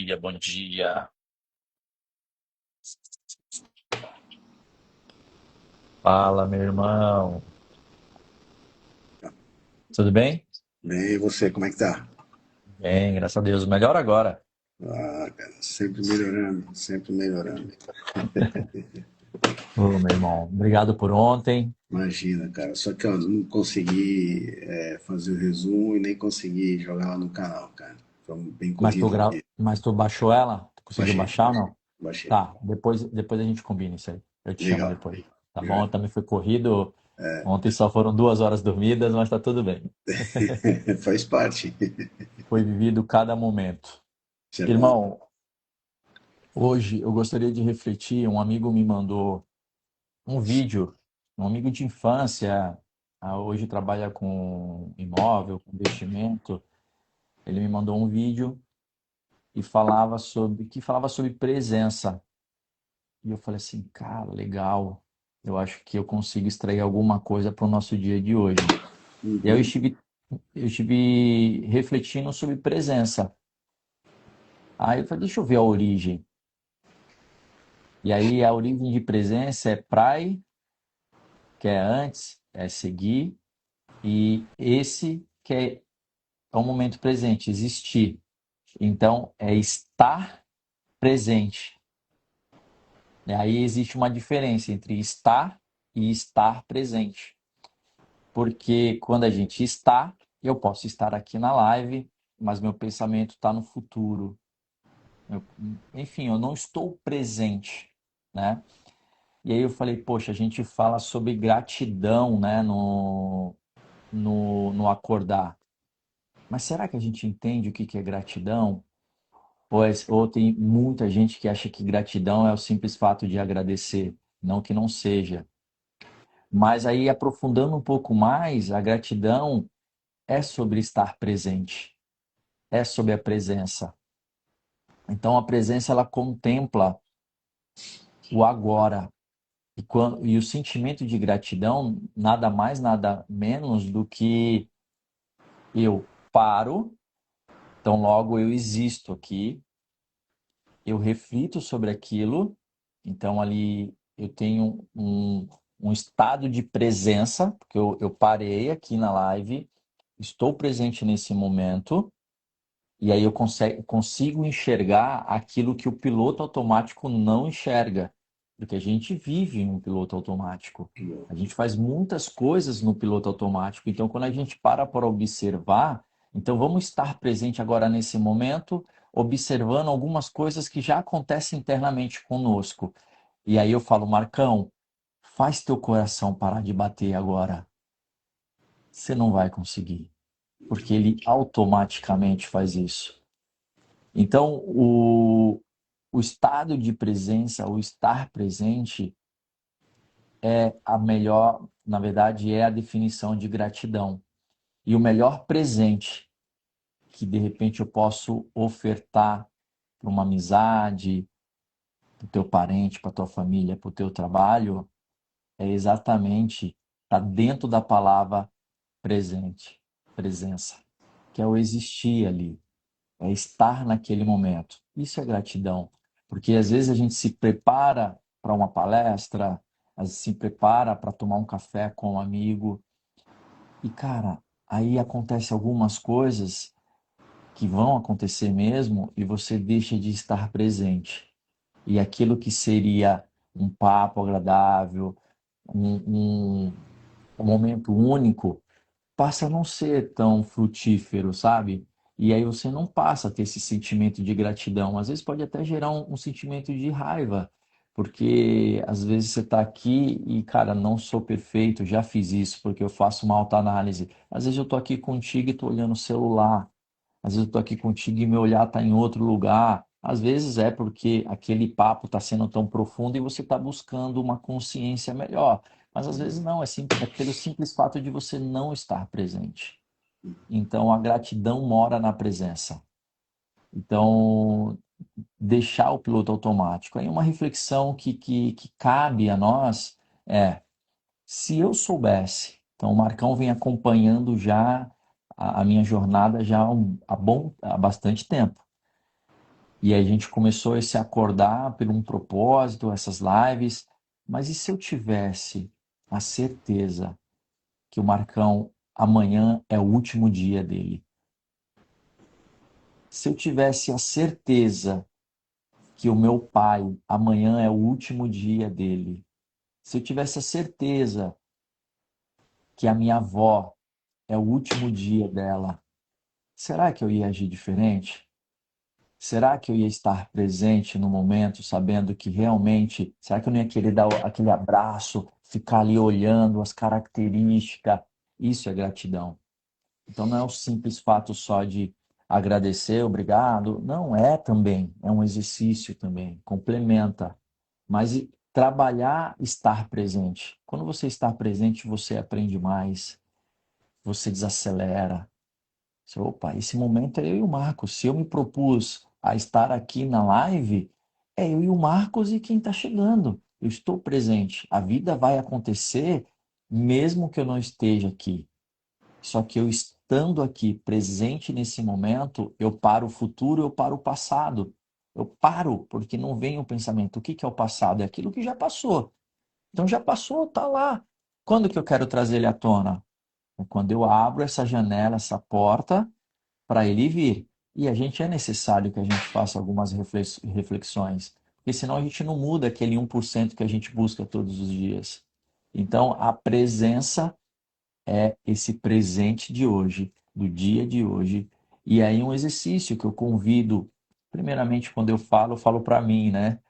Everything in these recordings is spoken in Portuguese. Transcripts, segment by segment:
dia, bom dia. Fala, meu irmão. Tudo bem? Bem, e você, como é que tá? Bem, graças a Deus. Melhor agora. Ah, cara, sempre melhorando, sempre melhorando. Ô, meu irmão, obrigado por ontem. Imagina, cara. Só que eu não consegui fazer o resumo e nem consegui jogar lá no canal, cara. Foi bem corrido aqui. Mas tu baixou ela? Tu conseguiu Baixei, baixar ou não? baixei. Tá, depois a gente combina isso aí. Eu te chamo Legal. depois. Tá Já. bom? Também foi corrido. Ontem só foram 2 horas dormidas, mas tá tudo bem. Faz parte. Foi vivido cada momento. Isso é bom. Irmão, hoje eu gostaria de refletir. Um amigo me mandou um vídeo, um amigo de infância, hoje trabalha com imóvel, com investimento. Ele me mandou um vídeo e falava sobre presença. E eu falei assim, cara, legal. Eu acho que eu consigo extrair alguma coisa para o nosso dia de hoje. E aí eu estive refletindo sobre presença. Aí eu falei, deixa eu ver a origem. E aí a origem de presença é prai, que é antes, é seguir, e esse que é o momento presente, existir. Então, é estar presente. E aí existe uma diferença entre estar e estar presente. Porque quando a gente está, eu posso estar aqui na live, mas meu pensamento está no futuro. Eu- Enfim, eu não estou presente, né? E aí eu falei, poxa, a gente fala sobre gratidão, né, no acordar. Mas será que a gente entende o que que é gratidão? Pois, ou tem muita gente que acha que gratidão é o simples fato de agradecer, não que não seja. Mas aí, aprofundando um pouco mais, a gratidão é sobre estar presente, é sobre a presença. Então, a presença ela contempla o agora. E o sentimento de gratidão nada mais, nada menos do que eu paro, então logo eu existo aqui, eu reflito sobre aquilo, então ali eu tenho um estado de presença, porque eu parei aqui na live, estou presente nesse momento, e aí eu consigo enxergar aquilo que o piloto automático não enxerga, porque a gente vive em um piloto automático. A gente faz muitas coisas no piloto automático, então quando a gente para observar, então vamos estar presente agora nesse momento, observando algumas coisas que já acontecem internamente conosco. E aí eu falo, Marcão, faz teu coração parar de bater agora. Você não vai conseguir, porque ele automaticamente faz isso. Então, o estado de presença, o estar presente, é a melhor, na verdade, é a definição de gratidão. E o melhor presente que de repente eu posso ofertar para uma amizade, para o teu parente, para a tua família, para o teu trabalho, é exatamente estar dentro da palavra presente, presença, que é o existir ali. É estar naquele momento. Isso é gratidão, porque às vezes a gente se prepara para uma palestra, às vezes se prepara para tomar um café com um amigo e, cara, aí acontece algumas coisas que vão acontecer mesmo e você deixa de estar presente. E aquilo que seria um papo agradável, um momento único, passa a não ser tão frutífero, sabe? E aí você não passa a ter esse sentimento de gratidão. Às vezes pode até gerar um sentimento de raiva, porque às vezes você está aqui e, cara, não sou perfeito, já fiz isso porque eu faço uma autoanálise. Às vezes eu estou aqui contigo e estou olhando o celular. Às vezes eu estou aqui contigo e meu olhar está em outro lugar. Às vezes é porque aquele papo está sendo tão profundo e você está buscando uma consciência melhor. Mas às vezes não, é pelo simples fato de você não estar presente. Então a gratidão mora na presença. Então, deixar o piloto automático. Aí uma reflexão que cabe a nós é, se eu soubesse, então o Marcão vem acompanhando já a minha jornada já há bastante tempo. E aí a gente começou a se acordar por um propósito, essas lives. Mas e se eu tivesse a certeza que o Marcão amanhã é o último dia dele? Se eu tivesse a certeza que o meu pai amanhã é o último dia dele? Se eu tivesse a certeza que a minha avó é o último dia dela, será que eu ia agir diferente? Será que eu ia estar presente no momento, sabendo que realmente, será que eu não ia querer dar aquele abraço, ficar ali olhando as características? Isso é gratidão. Então não é o simples fato só de agradecer, obrigado. Não é também, é um exercício também, complementa. Mas trabalhar, estar presente. Quando você está presente, você aprende mais, você desacelera. Você, opa, esse momento é eu e o Marcos. Se eu me propus a estar aqui na live, é eu e o Marcos e quem está chegando. Eu estou presente. A vida vai acontecer mesmo que eu não esteja aqui. Só que eu estando aqui, presente nesse momento, eu paro o futuro, eu paro o passado. Eu paro, porque não vem o pensamento. O que que é o passado? É aquilo que já passou. Então já passou, tá lá. Quando que eu quero trazer ele à tona? É quando eu abro essa janela, essa porta, para ele vir. E a gente é necessário que a gente faça algumas reflexões, porque senão a gente não muda aquele 1% que a gente busca todos os dias. Então, a presença é esse presente de hoje, do dia de hoje. E aí um exercício que eu convido, primeiramente quando eu falo para mim, né?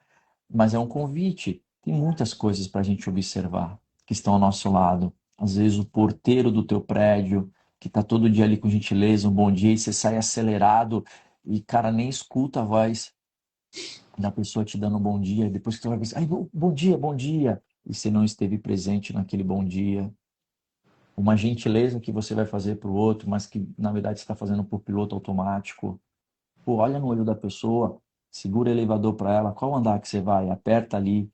Mas é um convite. Tem muitas coisas para a gente observar que estão ao nosso lado. Às vezes o porteiro do teu prédio, que está todo dia ali com gentileza, um bom dia, e você sai acelerado e, cara, nem escuta a voz da pessoa te dando um bom dia. Depois que você vai pensar, ai, bom dia, bom dia. E você não esteve presente naquele bom dia. Uma gentileza que você vai fazer para o outro, mas que na verdade você está fazendo por piloto automático. Pô, olha no olho da pessoa, segura o elevador para ela, qual andar que você vai? Aperta ali.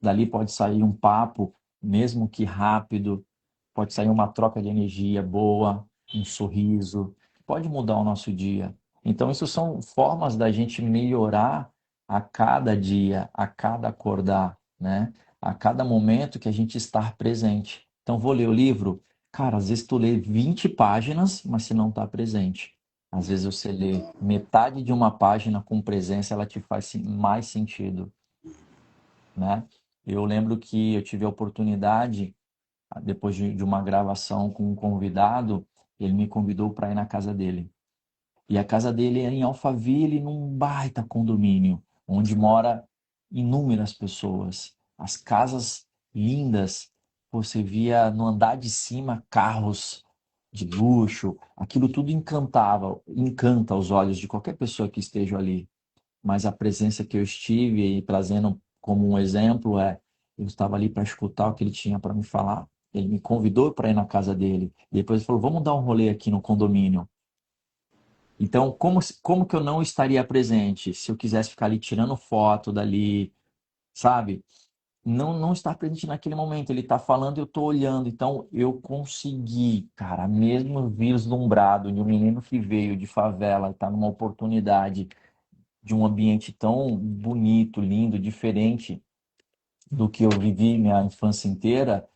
Dali pode sair um papo, mesmo que rápido, pode sair uma troca de energia boa, um sorriso, pode mudar o nosso dia. Então, isso são formas da gente melhorar a cada dia, a cada acordar, né? A cada momento que a gente estar presente. Então, vou ler o livro. Cara, às vezes tu lê 20 páginas, mas você não está presente. Às vezes você lê metade de uma página com presença, ela te faz mais sentido, né? Eu lembro que eu tive a oportunidade, depois de uma gravação com um convidado, ele me convidou para ir na casa dele. E a casa dele é em Alphaville, num baita condomínio, onde mora inúmeras pessoas. As casas lindas, você via no andar de cima carros de luxo, aquilo tudo encantava, encanta os olhos de qualquer pessoa que esteja ali, mas a presença que eu estive e trazendo como um exemplo eu estava ali para escutar o que ele tinha para me falar. Ele me convidou para ir na casa dele. E depois ele falou: vamos dar um rolê aqui no condomínio. Então, como que eu não estaria presente se eu quisesse ficar ali tirando foto dali, sabe? Não estar presente naquele momento. Ele está falando e eu estou olhando. Então, eu consegui, cara, mesmo vislumbrado de um menino que veio de favela, está numa oportunidade de um ambiente tão bonito, lindo, diferente do que eu vivi minha infância inteira,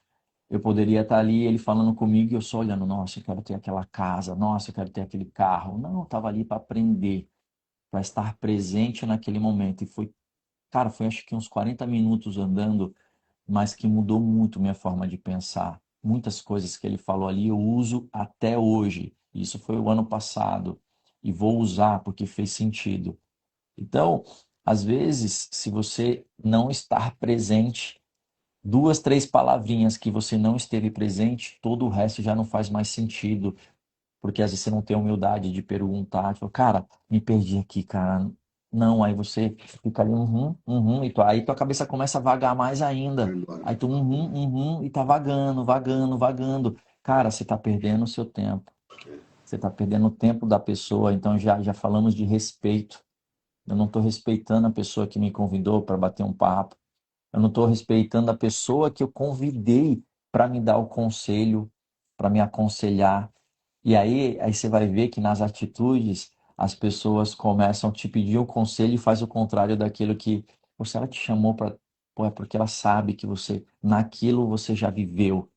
eu poderia estar ali, ele falando comigo e eu só olhando, nossa, eu quero ter aquela casa, nossa, eu quero ter aquele carro. Não, eu estava ali para aprender, para estar presente naquele momento. E foi, cara, foi acho que uns 40 minutos andando, mas que mudou muito minha forma de pensar. Muitas coisas que ele falou ali eu uso até hoje. Isso foi o ano passado. E vou usar porque fez sentido. Então, às vezes, se você não estar presente, duas, três palavrinhas que você não esteve presente, todo o resto já não faz mais sentido, porque às vezes você não tem humildade de perguntar, tipo, cara, me perdi aqui, cara. Não, aí você fica ali, e aí tua cabeça começa a vagar mais Vai ainda. embora. Aí tu, e tá vagando, vagando, vagando. Cara, você tá perdendo o seu tempo. Você tá perdendo o tempo da pessoa, então já falamos de respeito. Eu não estou respeitando a pessoa que me convidou para bater um papo. Eu não estou respeitando a pessoa que eu convidei para me dar o conselho, para me aconselhar. E aí você vai ver que nas atitudes, as pessoas começam a te pedir o conselho e faz o contrário daquilo que, pô, se ela te chamou para, pô, é porque ela sabe que você, naquilo você já viveu.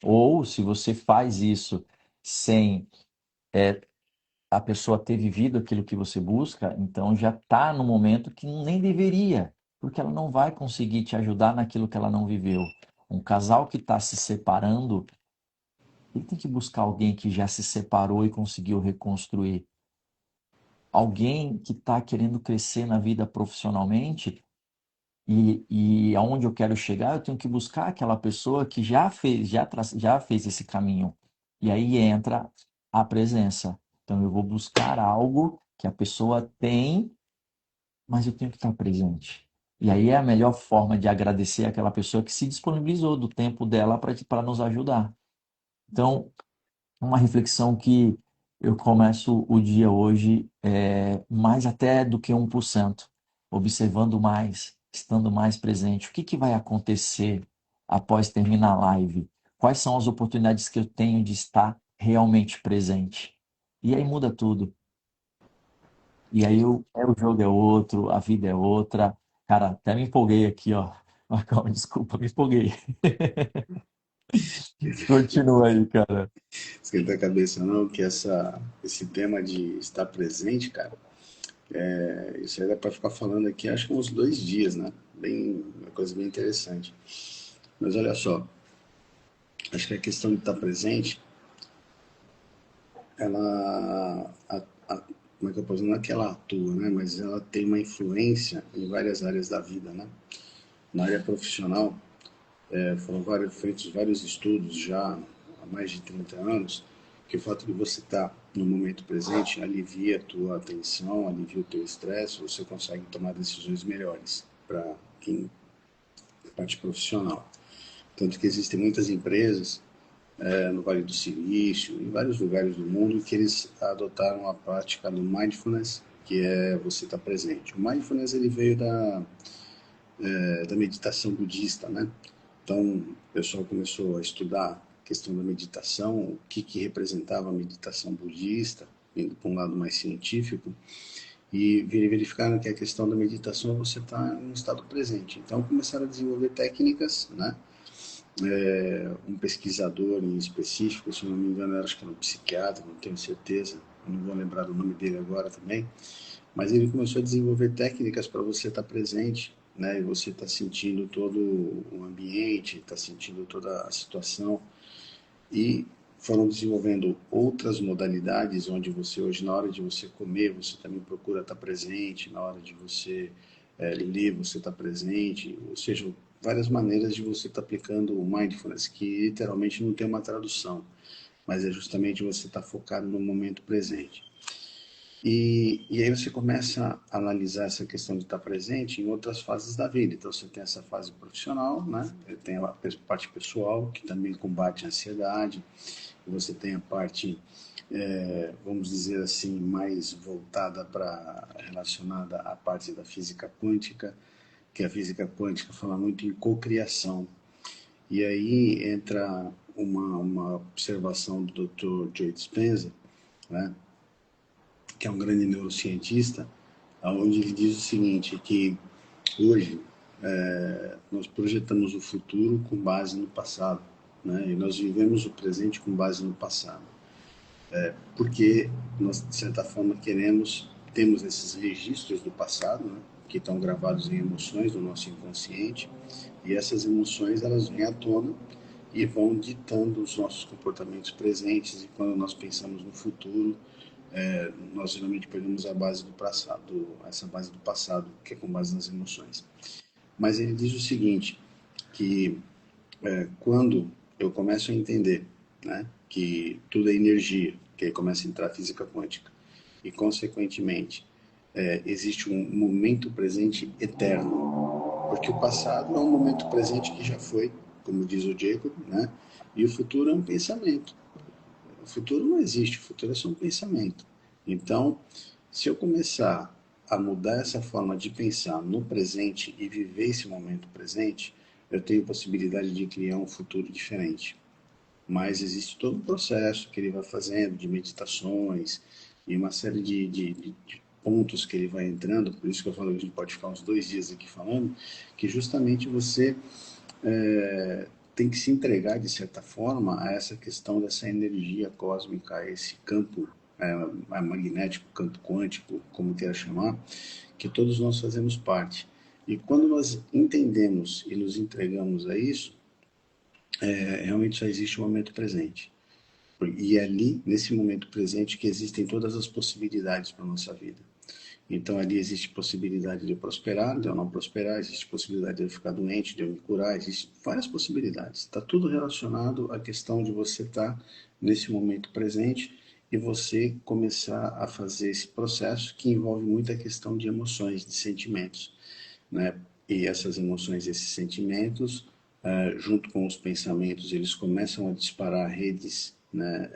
Ou se você faz isso sem a pessoa ter vivido aquilo que você busca, então já está no momento que nem deveria, porque ela não vai conseguir te ajudar naquilo que ela não viveu. Um casal que está se separando, ele tem que buscar alguém que já se separou e conseguiu reconstruir. Alguém que está querendo crescer na vida profissionalmente e aonde eu quero chegar, eu tenho que buscar aquela pessoa que já fez esse caminho. E aí entra a presença. Então eu vou buscar algo que a pessoa tem, mas eu tenho que estar presente. E aí é a melhor forma de agradecer aquela pessoa que se disponibilizou do tempo dela para nos ajudar. Então, uma reflexão que eu começo o dia hoje mais até do que 1%, observando mais, estando mais presente. O que que vai acontecer após terminar a live? Quais são as oportunidades que eu tenho de estar realmente presente? E aí muda tudo. E aí o jogo é outro, a vida é outra. Cara, até me empolguei aqui, ó. Calma, desculpa, me empolguei. Continua aí, cara. Esquenta a cabeça não, que esse tema de estar presente, cara, isso aí dá para ficar falando aqui, acho que uns 2 dias, né? Uma coisa bem interessante. Mas olha só, acho que a questão de estar presente, ela, como é que eu posso dizer? Não é que ela atua, né? Mas ela tem uma influência em várias áreas da vida, né? Na área profissional, foram feitos vários estudos já há mais de 30 anos, que o fato de você estar no momento presente alivia a tua atenção, alivia o teu estresse, você consegue tomar decisões melhores para quem parte profissional. Tanto que existem muitas empresas no Vale do Silício, em vários lugares do mundo, que eles adotaram a prática do mindfulness, que é você estar presente. O mindfulness ele veio da meditação budista, né? Então, o pessoal começou a estudar a questão da meditação, o que representava a meditação budista, indo para um lado mais científico, e verificaram que a questão da meditação é você estar em um estado presente. Então, começaram a desenvolver técnicas, né? Um pesquisador em específico, se não me engano, acho que era um psiquiatra, não tenho certeza, não vou lembrar o nome dele agora também, mas ele começou a desenvolver técnicas para você estar presente, né? E você está sentindo todo o ambiente, está sentindo toda a situação. E foram desenvolvendo outras modalidades, onde você hoje, na hora de você comer, você também procura estar presente, na hora de você ler, você está presente, ou seja, várias maneiras de você estar aplicando o mindfulness, que literalmente não tem uma tradução, mas é justamente você estar focado no momento presente. E aí você começa a analisar essa questão de estar presente em outras fases da vida. Então você tem essa fase profissional, né? Tem a parte pessoal, que também combate a ansiedade. Você tem a parte, vamos dizer assim, mais voltada para relacionada à parte da física quântica, que a física quântica fala muito em cocriação. E aí entra uma observação do Dr. Joe Dispenza, né? Que é um grande neurocientista, onde ele diz o seguinte, que hoje nós projetamos o futuro com base no passado, né? E nós vivemos o presente com base no passado, porque nós, de certa forma, temos esses registros do passado, né? Que estão gravados em emoções do nosso inconsciente, e essas emoções elas vêm à tona e vão ditando os nossos comportamentos presentes, e quando nós pensamos no futuro, nós geralmente pegamos a base do passado, essa base do passado, que é com base nas emoções. Mas ele diz o seguinte, que quando eu começo a entender, né, que tudo é energia, que aí começa a entrar a física quântica, e consequentemente existe um momento presente eterno, porque o passado é um momento presente que já foi, como diz o Jacob, né, e o futuro é um pensamento. O futuro não existe, o futuro é só um pensamento. Então, se eu começar a mudar essa forma de pensar no presente e viver esse momento presente, eu tenho possibilidade de criar um futuro diferente. Mas existe todo um processo que ele vai fazendo de meditações, e uma série de pontos que ele vai entrando, por isso que eu falo que a gente pode ficar uns 2 dias aqui falando, que justamente você tem que se entregar, de certa forma, a essa questão dessa energia cósmica, a esse campo magnético, campo quântico, como queira chamar, que todos nós fazemos parte. E quando nós entendemos e nos entregamos a isso, realmente só existe o momento presente. E é ali, nesse momento presente, que existem todas as possibilidades para a nossa vida. Então, ali existe possibilidade de eu prosperar, de eu não prosperar, existe possibilidade de eu ficar doente, de eu me curar, existem várias possibilidades. Está tudo relacionado à questão de você estar nesse momento presente e você começar a fazer esse processo que envolve muita questão de emoções, de sentimentos, né? E essas emoções, esses sentimentos, junto com os pensamentos, eles começam a disparar redes, né,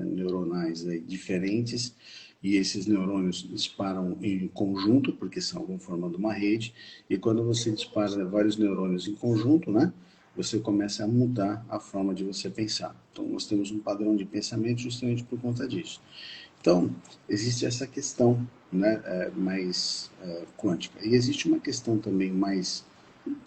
neuronais, né, diferentes, e esses neurônios disparam em conjunto, porque vão formando uma rede, e quando você dispara vários neurônios em conjunto, né, você começa a mudar a forma de você pensar. Então, nós temos um padrão de pensamento justamente por conta disso. Então, existe essa questão, né, mais quântica. E existe uma questão também mais,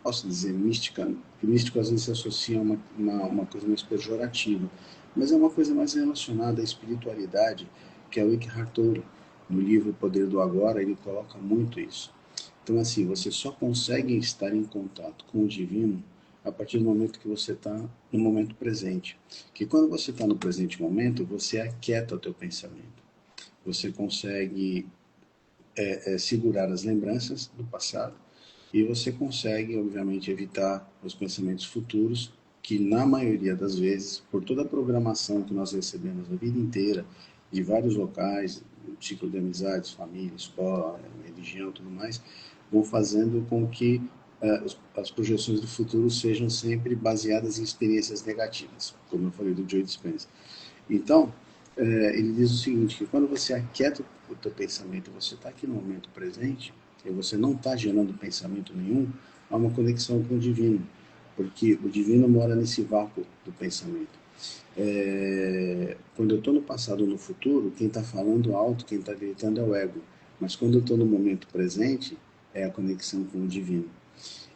posso dizer, mística, que místico às vezes se associa a uma coisa mais pejorativa, mas é uma coisa mais relacionada à espiritualidade, que é o Eckhart Tolle. No livro O Poder do Agora, ele coloca muito isso. Então, assim, você só consegue estar em contato com o divino a partir do momento que você está no momento presente. Que quando você está no presente momento, você aquieta o teu pensamento. Você consegue segurar as lembranças do passado e você consegue, obviamente, evitar os pensamentos futuros que, na maioria das vezes, por toda a programação que nós recebemos a vida inteira, de vários locais, ciclo de amizades, família, escola, religião, tudo mais, vão fazendo com que as projeções do futuro sejam sempre baseadas em experiências negativas, como eu falei do Joe Dispenza. Então, ele diz o seguinte, que quando você aquieta o teu pensamento, você está aqui no momento presente, e você não está gerando pensamento nenhum, há uma conexão com o divino, porque o divino mora nesse vácuo do pensamento. Quando eu estou no passado ou no futuro, quem está falando alto, quem está gritando é o ego. Mas quando eu estou no momento presente, é a conexão com o divino.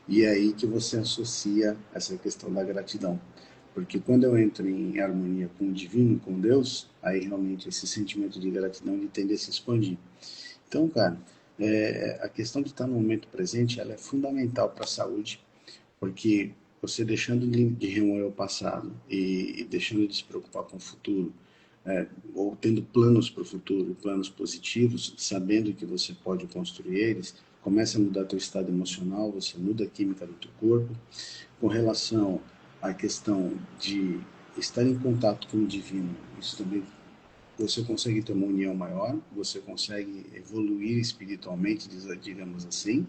E é aí que você associa essa questão da gratidão. Porque quando eu entro em harmonia com o divino, com Deus, aí realmente esse sentimento de gratidão ele tende a se expandir. Então, cara, a questão de estar no momento presente ela é fundamental para a saúde, porque você deixando de remoer o passado e deixando de se preocupar com o futuro, ou tendo planos para o futuro, planos positivos, sabendo que você pode construir eles, começa a mudar teu estado emocional, você muda a química do teu corpo. Com relação à questão de estar em contato com o divino, isso também você consegue ter uma união maior, você consegue evoluir espiritualmente, digamos assim,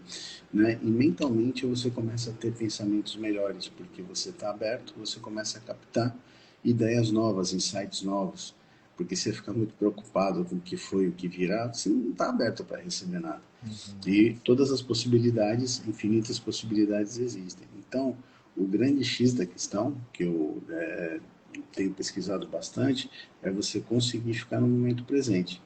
né? E mentalmente você começa a ter pensamentos melhores, porque você está aberto, você começa a captar ideias novas, insights novos, porque você fica muito preocupado com o que foi, o que virá, você não está aberto para receber nada. Uhum. E todas as possibilidades, infinitas possibilidades existem. Então, o grande X da questão, que eu tenho pesquisado bastante, é você conseguir ficar no momento presente,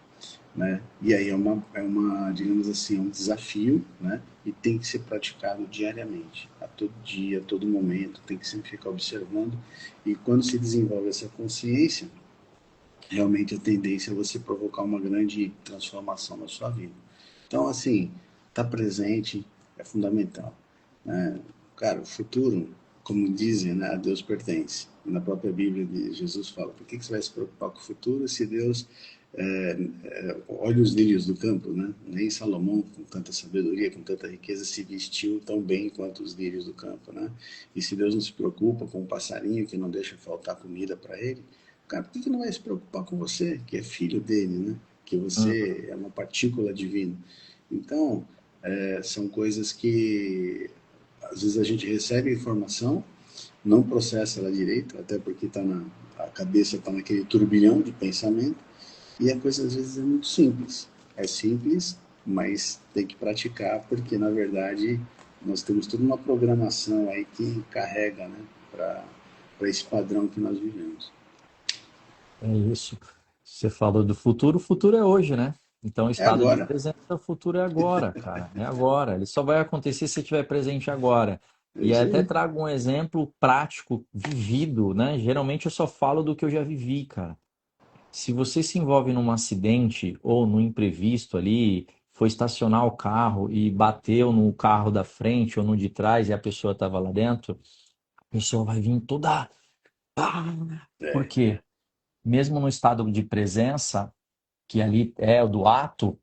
né? E aí é uma, digamos assim, um desafio, né? E tem que ser praticado diariamente, a todo dia, a todo momento, tem que sempre ficar observando. E quando se desenvolve essa consciência, realmente a tendência é você provocar uma grande transformação na sua vida. Então, assim, estar presente é fundamental, né? Cara, o futuro, como dizem, né, a Deus pertence. Na própria Bíblia, Jesus fala: por que você vai se preocupar com o futuro se Deus olha os lírios do campo, né? Nem Salomão, com tanta sabedoria, com tanta riqueza, se vestiu tão bem quanto os lírios do campo, né? E se Deus não se preocupa com um passarinho que não deixa faltar comida para ele, cara, por que não vai se preocupar com você, que é filho dele, né? Que Uhum. você é uma partícula divina. Então, são coisas que às vezes a gente recebe a informação, não processa ela direito, até porque a cabeça está naquele turbilhão de pensamento, e a coisa às vezes é muito simples. É simples, mas tem que praticar, porque na verdade nós temos toda uma programação aí que carrega, né, para esse padrão que nós vivemos. É isso. Você falou do futuro, o futuro é hoje, né? Então, o É estado de agora. presença, o futuro é agora, cara. É agora. Ele só vai acontecer se você estiver presente agora. É E aí isso até aí. trago um exemplo prático, vivido, né? Geralmente eu só falo do que eu já vivi, cara. Se você se envolve num acidente ou num imprevisto ali, foi estacionar o carro e bateu no carro da frente ou no de trás e a pessoa estava lá dentro, a pessoa vai vir toda. Pá! Por É, quê? Mesmo no estado de presença, que ali é o do ato,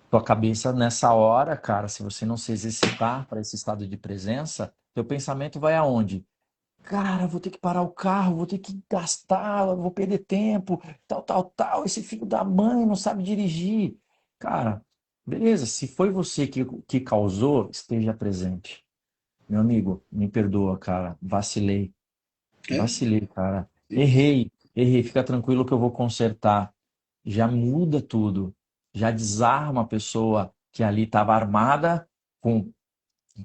tua cabeça nessa hora, cara, se você não se exercitar para esse estado de presença, teu pensamento vai aonde? Cara, vou ter que parar o carro, vou ter que gastar, vou perder tempo, tal, tal, tal. Esse filho da mãe não sabe dirigir. Cara, beleza, se foi você que causou, esteja presente. Meu amigo, me perdoa, cara, vacilei. é, Vacilei, cara. simples. Errei, fica tranquilo que eu vou consertar. Já muda tudo. Já desarma a pessoa que ali estava armada, com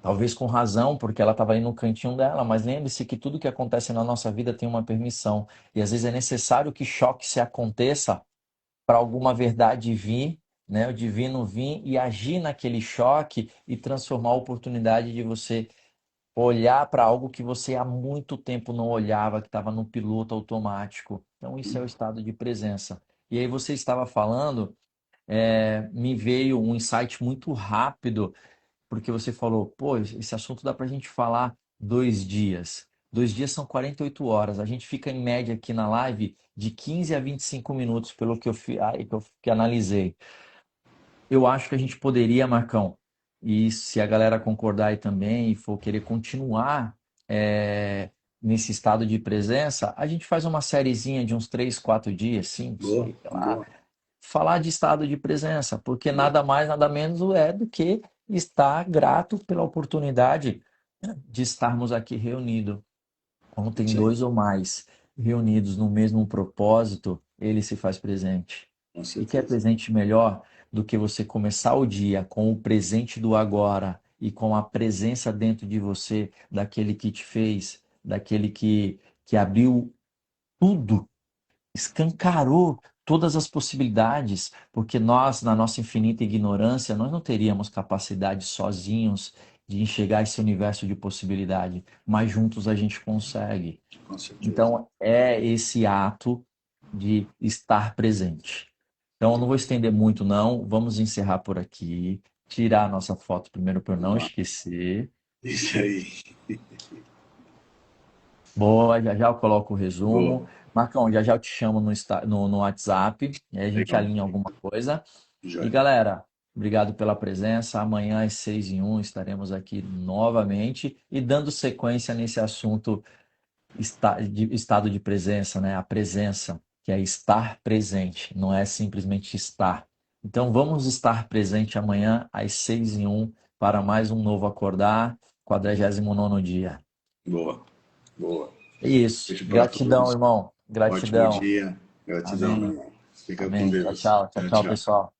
talvez com razão, porque ela estava ali no cantinho dela, mas lembre-se que tudo que acontece na nossa vida tem uma permissão. E às vezes é necessário que choque se aconteça para alguma verdade vir, né? O divino vir e agir naquele choque e transformar a oportunidade de você olhar para algo que você há muito tempo não olhava, que estava no piloto automático. Então, isso é o estado de presença. E aí você estava falando, me veio um insight muito rápido, porque você falou, pô, esse assunto dá para a gente falar 2 dias. 2 dias são 48 horas. A gente fica em média aqui na live de 15 a 25 minutos, pelo que que analisei. Eu acho que a gente poderia, Marcão, e se a galera concordar aí também e for querer continuar nesse estado de presença, a gente faz uma sériezinha de uns 3, 4 dias, 5, Boa, 6, sei lá, boa, falar de estado de presença, porque boa. nada mais, nada menos é do que estar grato pela oportunidade de estarmos aqui reunidos. Quando tem Isso aí, dois ou mais reunidos no mesmo propósito, ele se faz presente. com E quer certeza. presente melhor do que você começar o dia com o presente do agora e com a presença dentro de você daquele que te fez, daquele que abriu tudo, escancarou todas as possibilidades, porque nós, na nossa infinita ignorância, nós não teríamos capacidade sozinhos de enxergar esse universo de possibilidade, mas juntos a gente consegue. Com certeza. Então, é esse ato de estar presente. Então, eu não vou estender muito, não. Vamos encerrar por aqui. Tirar a nossa foto primeiro para eu Vamos não lá. esquecer. Isso aí. Boa, já já eu coloco o Boa. resumo. Marcão, já já eu te chamo no WhatsApp, e aí a gente Legal. alinha alguma coisa. E Joia. galera, obrigado pela presença. Amanhã às 6h01 estaremos aqui novamente e dando sequência nesse assunto estado de presença, né? A presença, que é estar presente, não é simplesmente estar. Então vamos estar presente amanhã às 6h01 para mais um novo acordar, 49º dia. Boa, boa. É isso. Beijo para Gratidão, todos. irmão. Ótimo Gratidão. dia. Gratidão, meu Amém. irmão. Fica com Amém. Tchau, Deus. tchau. Tchau, Tchau, tchau, tchau. pessoal.